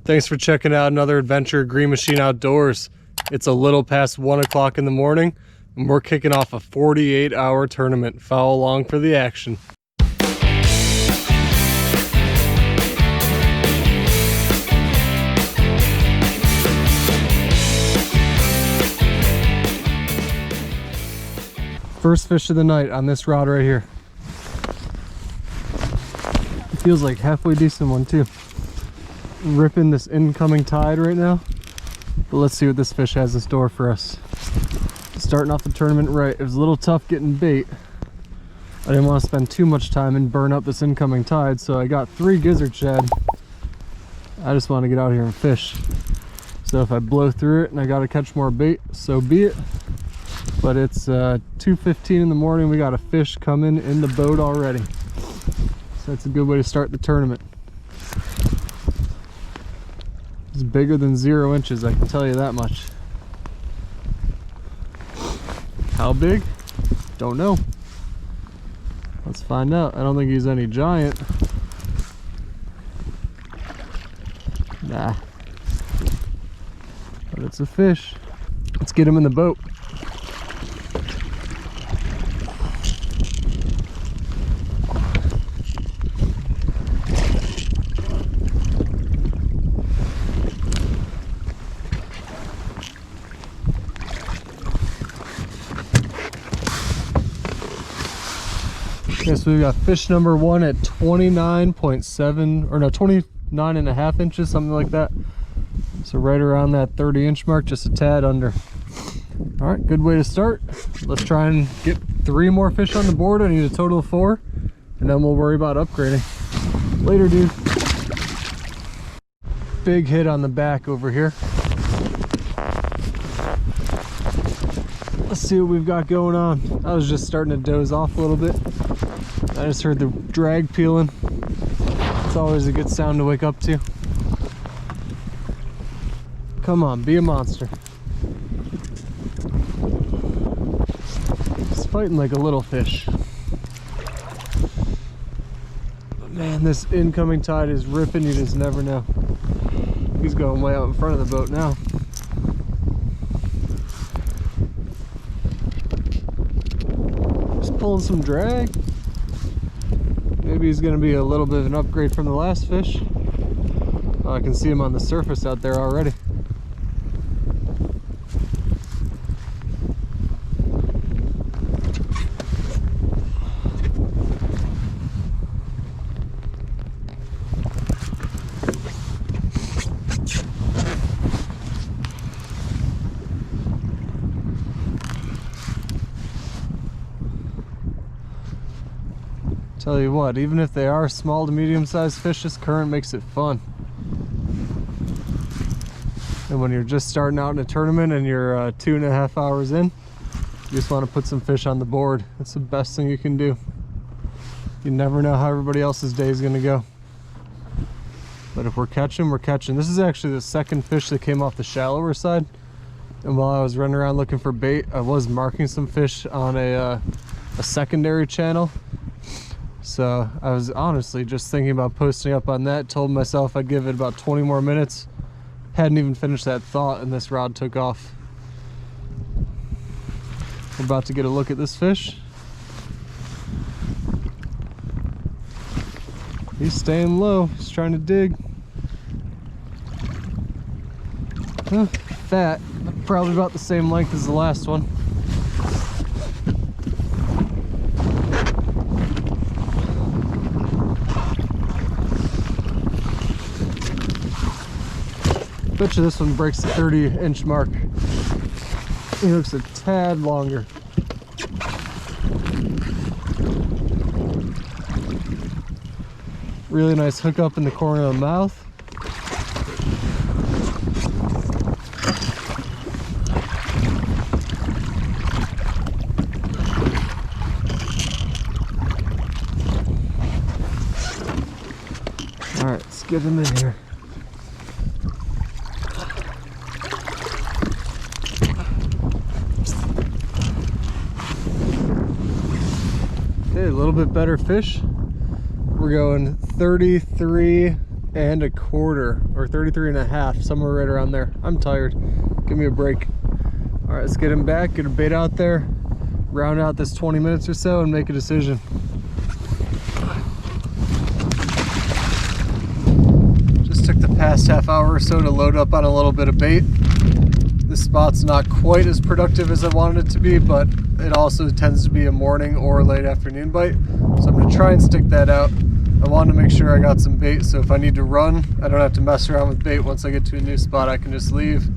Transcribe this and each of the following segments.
Thanks for checking out another adventure at Green Machine Outdoors. It's a little past 1 o'clock in the morning and we're kicking off a 48-hour tournament. Follow along for the action. First fish of the night on this rod right here. It feels like halfway decent one too. Ripping this incoming tide right now, but let's see what this fish has in store for us. Starting off the tournament right. It was a little tough getting bait. I didn't want to spend too much time and burn up this incoming tide, so I got 3 gizzard shad. I just want to get out here and fish, so if I blow through it and I got to catch more bait, so be it. But it's 2:15 in the morning. We got a fish coming in the boat already, so that's a good way to start the tournament. It's bigger than 0 inches, I can tell you that much. How big? Don't know. Let's find out. I don't think he's any giant. Nah. But it's a fish. Let's get him in the boat. Okay, so we got fish number 1 at 29.7, or no, 29.5 inches, something like that. So right around that 30-inch mark, just a tad under. All right, good way to start. Let's try and get 3 more fish on the board. I need a total of 4, and then we'll worry about upgrading. Later, dude. Big hit on the back over here. Let's see what we've got going on. I was just starting to doze off a little bit. I just heard the drag peeling. It's always a good sound to wake up to. Come on, be a monster. He's fighting like a little fish. But man, this incoming tide is ripping. You just never know. He's going way out in front of the boat now. Just pulling some drag. Maybe he's going to be a little bit of an upgrade from the last fish. Oh, I can see him on the surface out there already. Tell you what, even if they are small to medium-sized fish, this current makes it fun. And when you're just starting out in a tournament and you're 2.5 hours in, you just want to put some fish on the board. It's the best thing you can do. You never know how everybody else's day is going to go. But if we're catching, we're catching. This is actually the second fish that came off the shallower side. And while I was running around looking for bait, I was marking some fish on a secondary channel. So I was honestly just thinking about posting up on that. Told myself I'd give it about 20 more minutes. Hadn't even finished that thought and this rod took off. We're about to get a look at this fish. He's staying low. He's trying to dig. Fat. Probably about the same length as the last one. Bet you this one breaks the 30-inch mark. He looks a tad longer. Really nice hook up in the corner of the mouth. All right, let's get him in here. Okay, a little bit better fish. We're going 33 and a quarter, or 33 and a half, somewhere right around there. I'm tired. Give me a break. All right, let's get him back, get a bait out there, round out this 20 minutes or so, and make a decision. Just took the past half hour or so to load up on a little bit of bait. This spot's not quite as productive as I wanted it to be, but it also tends to be a morning or late afternoon bite. So I'm gonna try and stick that out. I wanted to make sure I got some bait, so if I need to run, I don't have to mess around with bait. Once I get to a new spot, I can just leave,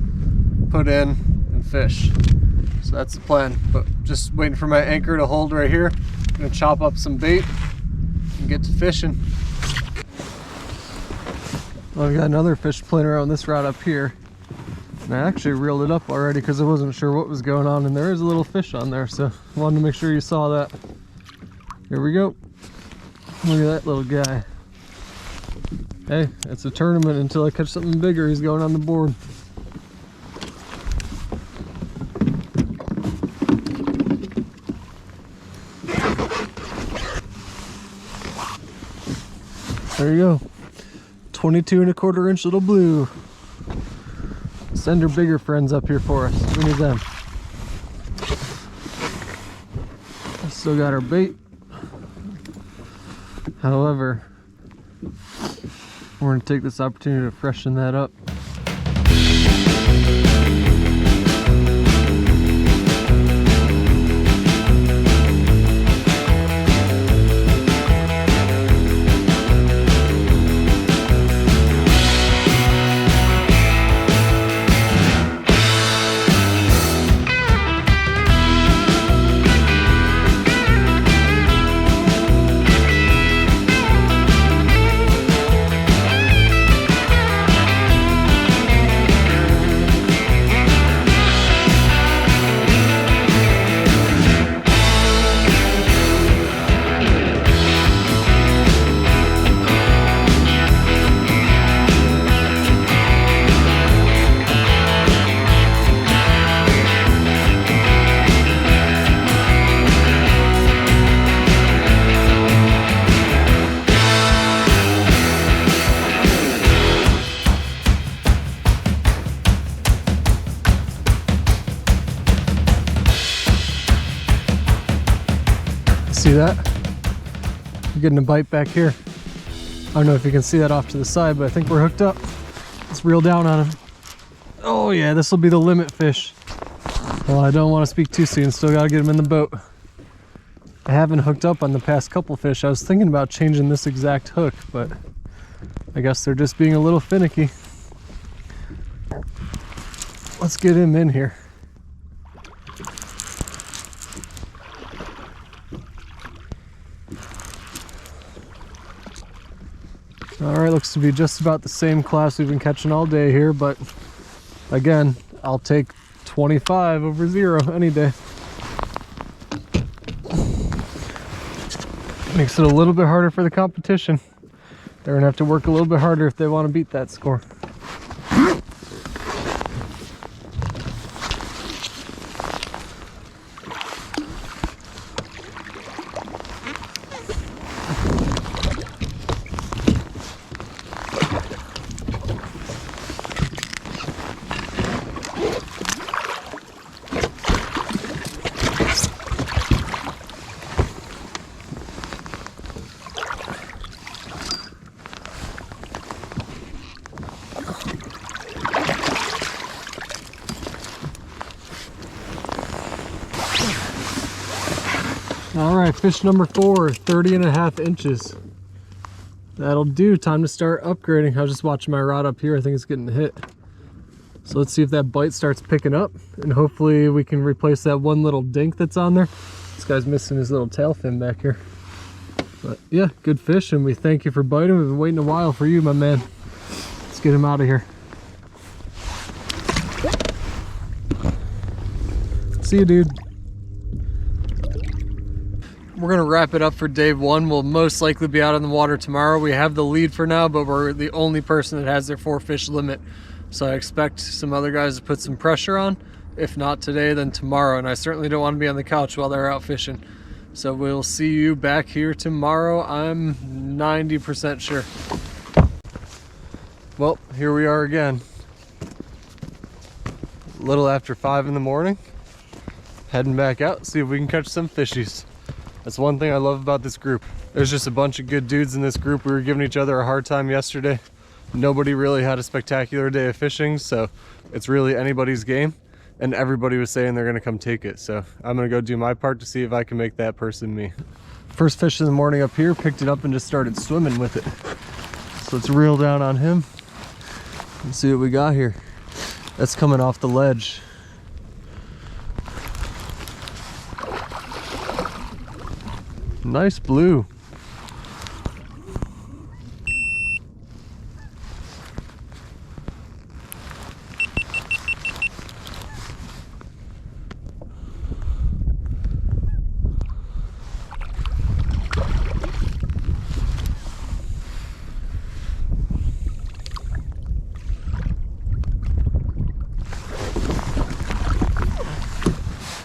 put in, and fish. So that's the plan, but just waiting for my anchor to hold right here. I'm gonna chop up some bait and get to fishing. Well, I got another fish playing around this rod up here. And I actually reeled it up already because I wasn't sure what was going on, and there is a little fish on there, so I wanted to make sure you saw that. Here we go. Look at that little guy. Hey, it's a tournament until I catch something bigger. He's going on the board. There you go. 22 1/4 inch little blue. Send our bigger friends up here for us. We need them. Still got our bait. However, we're going to take this opportunity to freshen that up. See that? I'm getting a bite back here. I don't know if you can see that off to the side, but I think we're hooked up. Let's reel down on him. Oh yeah, this will be the limit fish. Well, I don't want to speak too soon, still gotta get him in the boat. I haven't hooked up on the past couple fish. I was thinking about changing this exact hook, but I guess they're just being a little finicky. Let's get him in here. All right, looks to be just about the same class we've been catching all day here, but again, I'll take 25 over 0 any day. Makes it a little bit harder for the competition. They're gonna have to work a little bit harder if they want to beat that score. All right, fish number 4, 30.5 inches. That'll do. Time to start upgrading. I was just watching my rod up here. I think it's getting hit. So let's see if that bite starts picking up, and hopefully we can replace that one little dink that's on there. This guy's missing his little tail fin back here. But yeah, good fish, and we thank you for biting. We've been waiting a while for you, my man. Let's get him out of here. See you, dude. We're gonna wrap it up for day 1. We'll most likely be out on the water tomorrow. We have the lead for now, but we're the only person that has their 4 fish limit. So I expect some other guys to put some pressure on. If not today, then tomorrow. And I certainly don't want to be on the couch while they're out fishing. So we'll see you back here tomorrow. I'm 90% sure. Well, here we are again. A little after 5 in the morning. Heading back out, see if we can catch some fishies. That's one thing I love about this group. There's just a bunch of good dudes in this group. We were giving each other a hard time yesterday. Nobody really had a spectacular day of fishing, so it's really anybody's game. And everybody was saying they're gonna come take it. So I'm gonna go do my part to see if I can make that person me. First fish in the morning up here, picked it up and just started swimming with it. So let's reel down on him and see what we got here. That's coming off the ledge. Nice blue.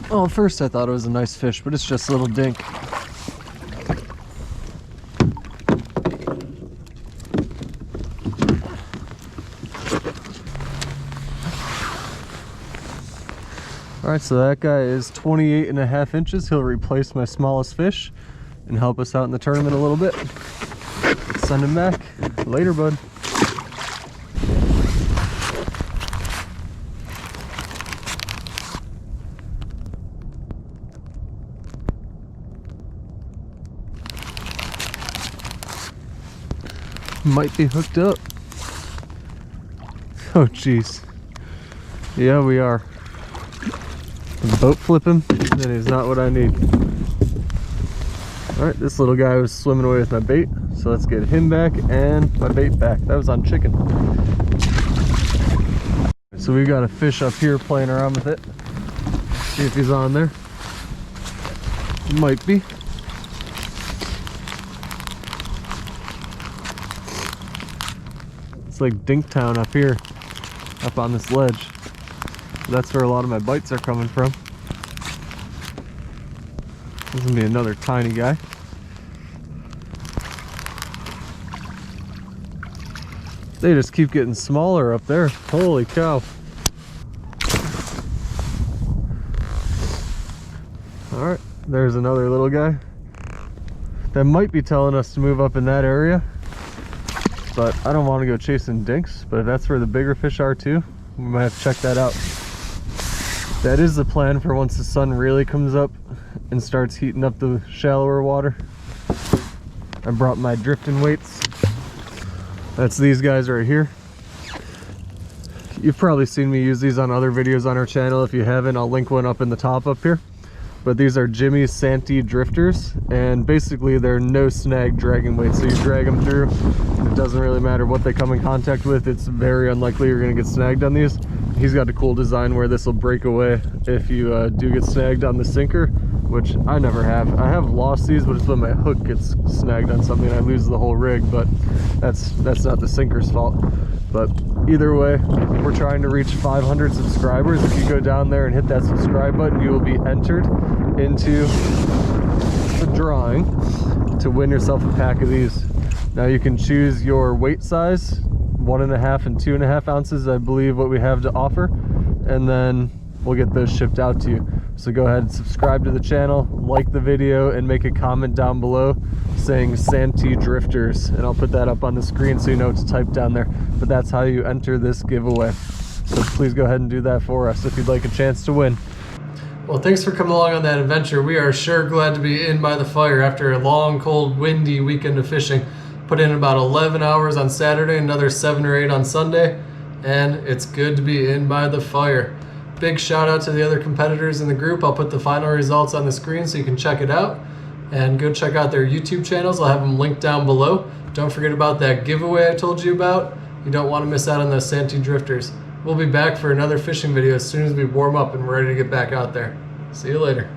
Well, at first I thought it was a nice fish, but it's just a little dink. Alright, so that guy is 28.5 inches. He'll replace my smallest fish and help us out in the tournament a little bit. Send him back. Later, bud. Might be hooked up. Oh jeez. Yeah, we are. Boat flip him, and he's not what I need. Alright, this little guy was swimming away with my bait, so let's get him back and my bait back. That was on chicken. So we got a fish up here playing around with it. See if he's on there. Might be. It's like Dinktown up here, up on this ledge. That's where a lot of my bites are coming from. This is gonna be another tiny guy. They just keep getting smaller up there. Holy cow. Alright, there's another little guy. That might be telling us to move up in that area. But I don't want to go chasing dinks, but if that's where the bigger fish are too, we might have to check that out. That is the plan for once the sun really comes up and starts heating up the shallower water. I brought my drifting weights. That's these guys right here. You've probably seen me use these on other videos on our channel. If you haven't, I'll link one up in the top up here. But these are Jimmy's Santee drifters, and basically they're no snag dragging weights. So you drag them through, it doesn't really matter what they come in contact with. It's very unlikely you're gonna get snagged on these. He's got a cool design where this will break away if you do get snagged on the sinker, which I never have. I have lost these, but it's when my hook gets snagged on something I lose the whole rig, but that's not the sinker's fault. But either way, we're trying to reach 500 subscribers. If you go down there and hit that subscribe button, you will be entered into the drawing to win yourself a pack of these. Now you can choose your weight size, 1.5 and 2.5 ounces, I believe what we have to offer, and then we'll get those shipped out to you. So go ahead and subscribe to the channel, like the video, and make a comment down below saying Santee Drifters, and I'll put that up on the screen so you know it's typed down there. But that's how you enter this giveaway. So please go ahead and do that for us if you'd like a chance to win. Well, thanks for coming along on that adventure. We are sure glad to be in by the fire after a long, cold, windy weekend of fishing. Put in about 11 hours on Saturday, another 7 or 8 on Sunday, and it's good to be in by the fire. Big shout out to the other competitors in the group. I'll put the final results on the screen so you can check it out. And go check out their YouTube channels. I'll have them linked down below. Don't forget about that giveaway I told you about. You don't want to miss out on those Santee Drifters. We'll be back for another fishing video as soon as we warm up and we're ready to get back out there. See you later.